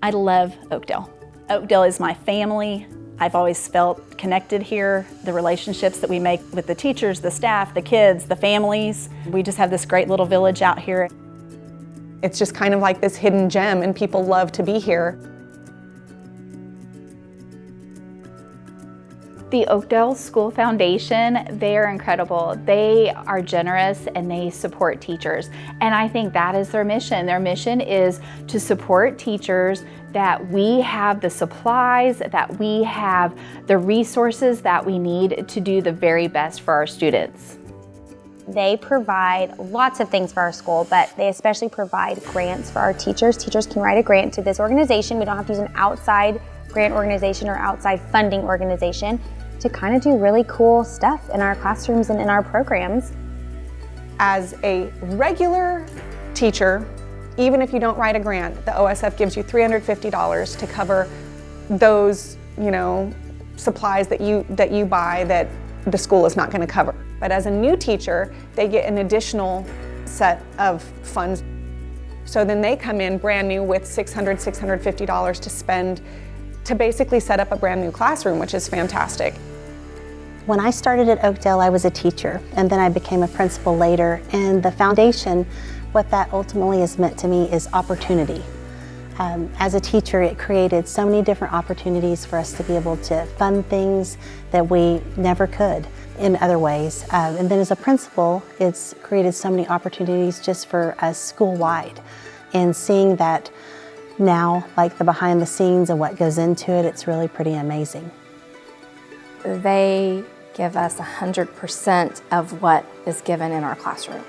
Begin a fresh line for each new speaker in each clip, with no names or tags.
I love Oakdale. Oakdale is my family. I've always felt connected here. The relationships that we make with the teachers, the staff, the kids, the families. We just have this great little village out here.
It's just kind of like this hidden gem, and people love to be here.
The Oakdale School Foundation, they're incredible. They are generous and they support teachers. And I think that is their mission. Their mission is to support teachers, that we have the supplies, that we have the resources that we need to do the very best for our students.
They provide lots of things for our school, but they especially provide grants for our teachers. Teachers can write a grant to this organization. We don't have to use an outside grant organization or outside funding organization to kind of do really cool stuff in our classrooms and in our programs.
As a regular teacher, even if you don't write a grant, the OSF gives you $350 to cover those, supplies that you buy that the school is not going to cover. But as a new teacher, they get an additional set of funds. So then they come in brand new with $650 to spend to basically set up a brand new classroom, which is fantastic.
When I started at Oakdale, I was a teacher, and then I became a principal later. And the foundation, what that ultimately has meant to me is opportunity. As a teacher, it created so many different opportunities for us to be able to fund things that we never could in other ways. And then as a principal, it's created so many opportunities just for us school-wide. And seeing that now, like the behind the scenes and what goes into it, it's really pretty amazing.
They give us 100% of what is given in our classroom.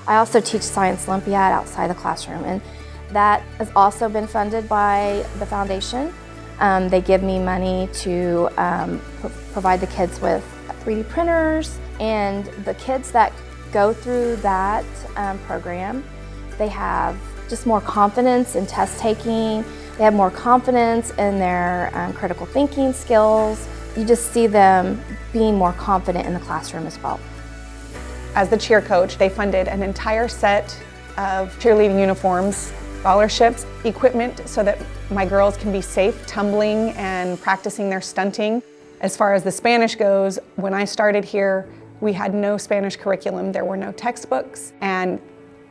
I also teach Science Olympiad outside the classroom, and that has also been funded by the foundation. They give me money to provide the kids with 3D printers, and the kids that go through that program, they have just more confidence in test taking. They have more confidence in their critical thinking skills. You just see them being more confident in the classroom as well.
As the cheer coach, they funded an entire set of cheerleading uniforms, scholarships, equipment so that my girls can be safe tumbling and practicing their stunting. As far as the Spanish goes, when I started here, we had no Spanish curriculum. There were no textbooks, and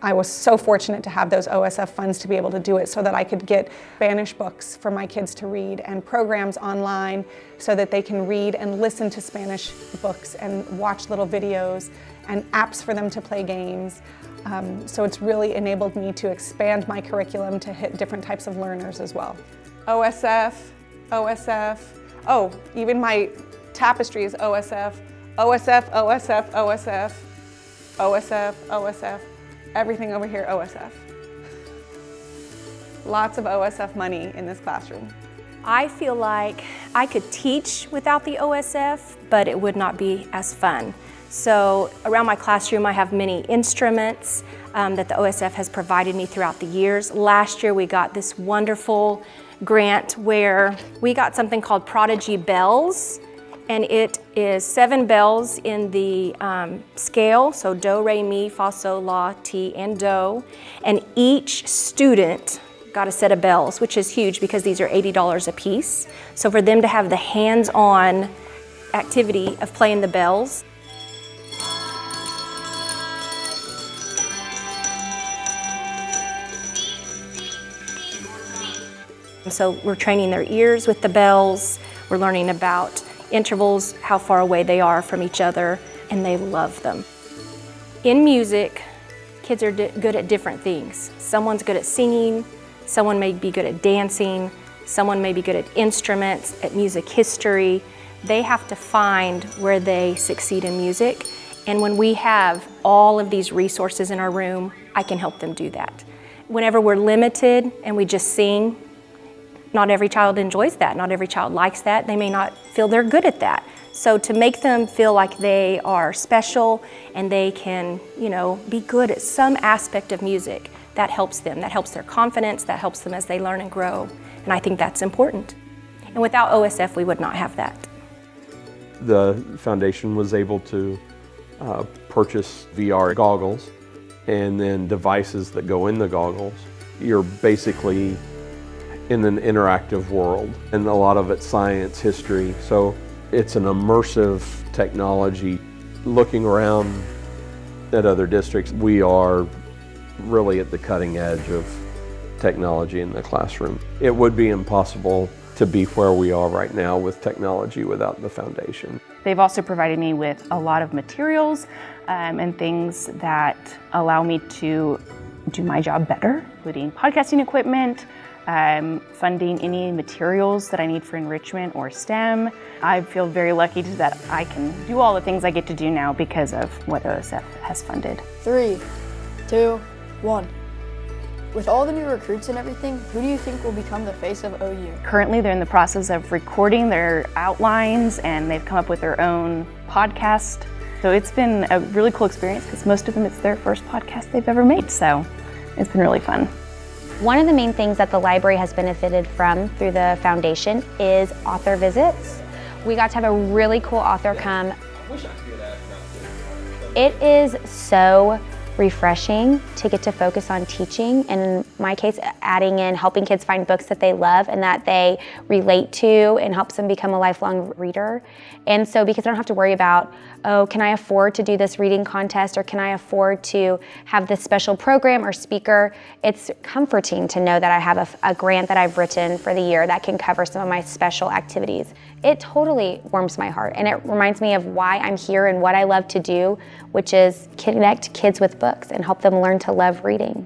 I was so fortunate to have those OSF funds to be able to do it so that I could get Spanish books for my kids to read and programs online so that they can read and listen to Spanish books and watch little videos and apps for them to play games. So it's really enabled me to expand my curriculum to hit different types of learners as well. OSF, OSF, oh, even my tapestry is OSF, OSF, OSF, OSF, OSF, OSF. Everything over here, OSF. Lots of OSF money in this classroom.
I feel like I could teach without the OSF, but it would not be as fun. So around my classroom, I have many instruments that the OSF has provided me throughout the years. Last year, we got this wonderful grant where we got something called Prodigy Bells, and it is 7 bells in the scale, so do, re, mi, fa, sol, la, ti, and do. And each student got a set of bells, which is huge because these are $80 a piece. So for them to have the hands-on activity of playing the bells. So we're training their ears with the bells. We're learning about intervals, how far away they are from each other, and they love them. In music, kids are good at different things. Someone's good at singing, someone may be good at dancing, someone may be good at instruments, at music history. They have to find where they succeed in music, and when we have all of these resources in our room, I can help them do that. Whenever we're limited and we just sing, not every child enjoys that. Not every child likes that. They may not feel they're good at that. So to make them feel like they are special and they can, be good at some aspect of music, that helps them. That helps their confidence. That helps them as they learn and grow. And I think that's important. And without OSF, we would not have that.
The foundation was able to purchase VR goggles and then devices that go in the goggles you're basically in an interactive world, and a lot of it's science, history. So it's an immersive technology. Looking around at other districts, we are really at the cutting edge of technology in the classroom. It would be impossible to be where we are right now with technology without the foundation.
They've also provided me with a lot of materials and things that allow me to do my job better, including podcasting equipment, funding any materials that I need for enrichment or STEM. I feel very lucky that I can do all the things I get to do now because of what OSF has funded.
3, 2, 1. With all the new recruits and everything, who do you think will become the face of OU?
Currently, they're in the process of recording their outlines, and they've come up with their own podcast. So it's been a really cool experience because most of them, it's their first podcast they've ever made. So it's been really fun.
One of the main things that the library has benefited from through the foundation is author visits. We got to have a really cool author come. It is so refreshing to get to focus on teaching, and in my case, adding in helping kids find books that they love and that they relate to and helps them become a lifelong reader. And so because I don't have to worry about, oh, can I afford to do this reading contest, or can I afford to have this special program or speaker, it's comforting to know that I have a grant that I've written for the year that can cover some of my special activities. It totally warms my heart, and it reminds me of why I'm here and what I love to do, which is connect kids with books and help them learn to love reading.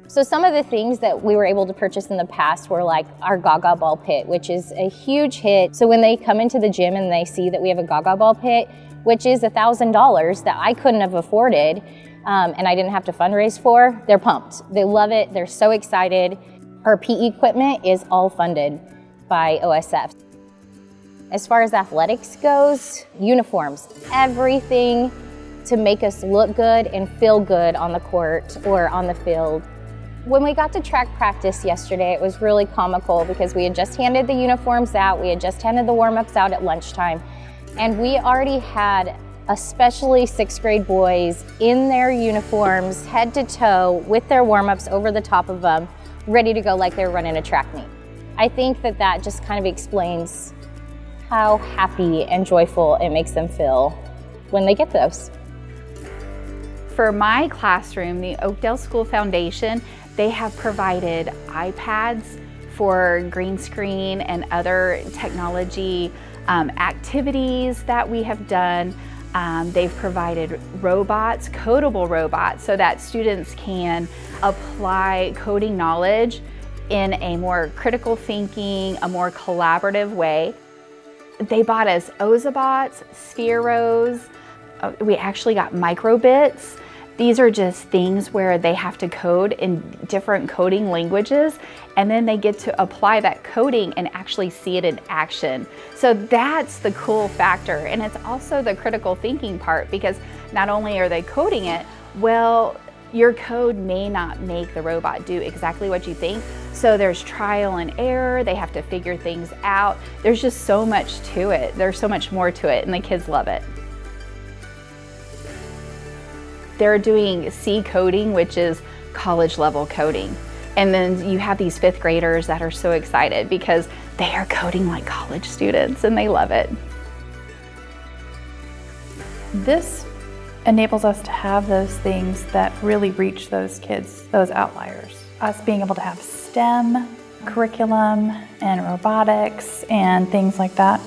So some of the things that we were able to purchase in the past were like our Gaga Ball pit, which is a huge hit. So when they come into the gym and they see that we have a Gaga Ball pit, which is $1,000 that I couldn't have afforded and I didn't have to fundraise for, they're pumped. They love it, they're so excited. Our PE equipment is all funded by OSF. As far as athletics goes, uniforms, everything to make us look good and feel good on the court or on the field. When we got to track practice yesterday, it was really comical because we had just handed the uniforms out, we had just handed the warm-ups out at lunchtime, and we already had especially 6th grade boys in their uniforms, head to toe, with their warm-ups over the top of them, ready to go like they were running a track meet. I think that that just kind of explains how happy and joyful it makes them feel when they get those.
For my classroom, the Oakdale School Foundation, they have provided iPads for green screen and other technology activities that we have done. They've provided robots, codable robots, so that students can apply coding knowledge in a more critical thinking, a more collaborative way. They bought us Ozabots, Spheros. We actually got microbits. These are just things where they have to code in different coding languages, and then they get to apply that coding and actually see it in action. So that's the cool factor. And it's also the critical thinking part, because not only are they coding it, well, your code may not make the robot do exactly what you think. So there's trial and error. They have to figure things out. There's just so much to it. There's so much more to it, and the kids love it. They're doing C coding, which is college level coding. And then you have these 5th graders that are so excited because they are coding like college students and they love it.
This enables us to have those things that really reach those kids, those outliers. Us being able to have STEM curriculum and robotics and things like that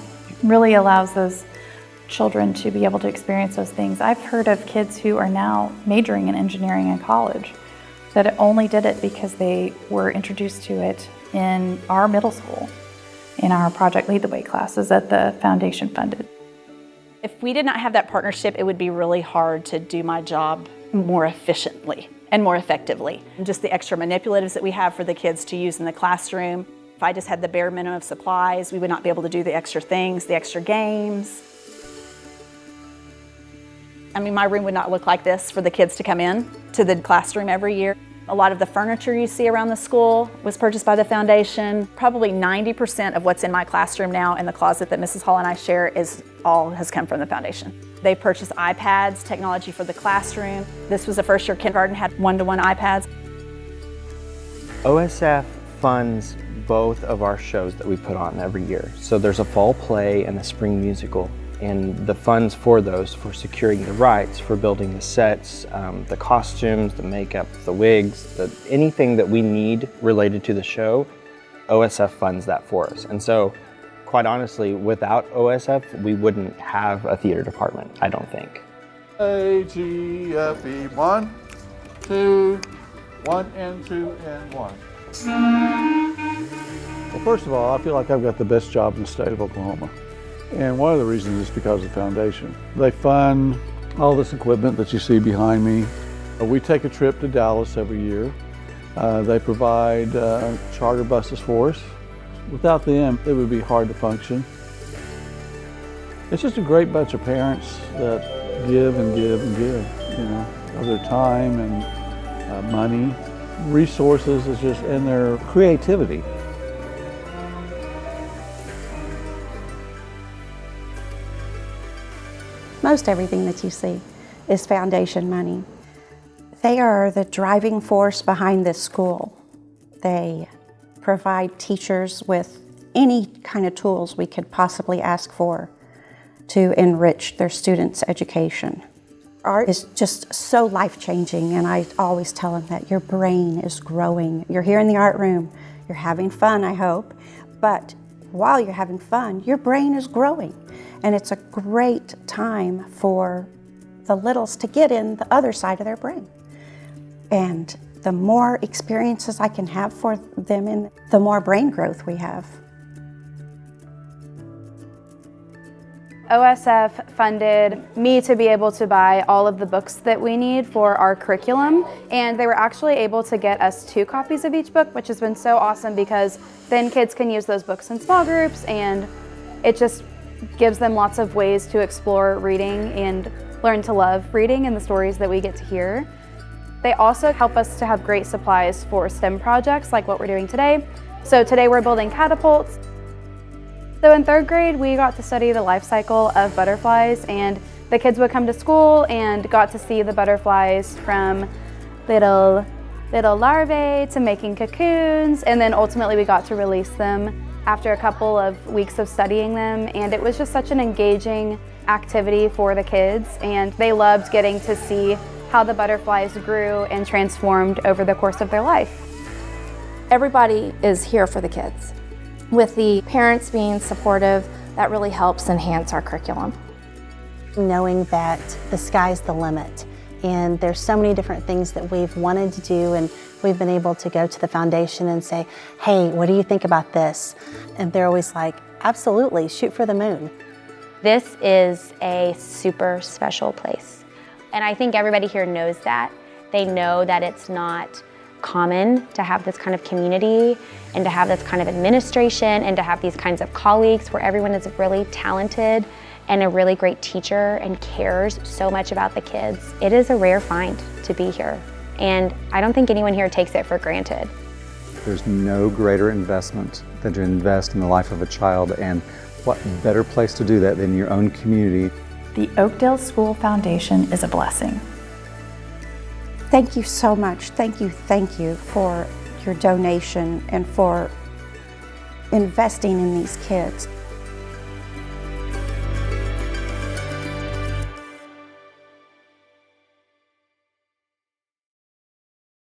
really allows those children to be able to experience those things. I've heard of kids who are now majoring in engineering in college that only did it because they were introduced to it in our middle school, in our Project Lead the Way classes that the foundation funded.
If we did not have that partnership, it would be really hard to do my job more efficiently and more effectively. Just the extra manipulatives that we have for the kids to use in the classroom. If I just had the bare minimum of supplies, we would not be able to do the extra things, the extra games. I mean, my room would not look like this for the kids to come in to the classroom every year. A lot of the furniture you see around the school was purchased by the foundation. Probably 90% of what's in my classroom now in the closet that Mrs. Hall and I share has come from the foundation. They purchased iPads, technology for the classroom. This was the first year kindergarten had one-to-one iPads.
OSF funds both of our shows that we put on every year. So there's a fall play and a spring musical, and the funds for those, for securing the rights, for building the sets, the costumes, the makeup, the wigs, anything that we need related to the show, OSF funds that for us. And so, quite honestly, without OSF, we wouldn't have a theater department, I don't think.
A-G-F-E, 1, 2, 1 and 2 and 1.
Well, first of all, I feel like I've got the best job in the state of Oklahoma. And one of the reasons is because of the foundation. They fund all this equipment that you see behind me. We take a trip to Dallas every year. They provide charter buses for us. Without them, it would be hard to function. It's just a great bunch of parents that give and give and give, you know, of their time and money, resources, and their creativity.
Most everything that you see is foundation money. They are the driving force behind this school. They provide teachers with any kind of tools we could possibly ask for to enrich their students' education. Art is just so life-changing, and I always tell them that your brain is growing. You're here in the art room, you're having fun, I hope, but while you're having fun, your brain is growing. And it's a great time for the littles to get in the other side of their brain. And the more experiences I can have for them, the more brain growth we have.
OSF funded me to be able to buy all of the books that we need for our curriculum, and they were actually able to get us 2 copies of each book, which has been so awesome because then kids can use those books in small groups, and it just gives them lots of ways to explore reading and learn to love reading and the stories that we get to hear. They also help us to have great supplies for STEM projects like what we're doing today. So today we're building catapults. So in 3rd grade, we got to study the life cycle of butterflies, and the kids would come to school and got to see the butterflies from little larvae to making cocoons, and then ultimately we got to release them after a couple of weeks of studying them, and it was just such an engaging activity for the kids, and they loved getting to see how the butterflies grew and transformed over the course of their life.
Everybody is here for the kids. With the parents being supportive, that really helps enhance our curriculum.
Knowing that the sky's the limit, and there's so many different things that we've wanted to do, and we've been able to go to the foundation and say, hey, what do you think about this? And they're always like, absolutely, shoot for the moon.
This is a super special place. And I think everybody here knows that. They know that it's not common to have this kind of community and to have this kind of administration and to have these kinds of colleagues where everyone is really talented and a really great teacher and cares so much about the kids. It is a rare find to be here, and I don't think anyone here takes it for granted.
There's no greater investment than to invest in the life of a child, and what better place to do that than your own community.
The Oakdale School Foundation is a blessing.
Thank you so much. Thank you for your donation and for investing in these kids.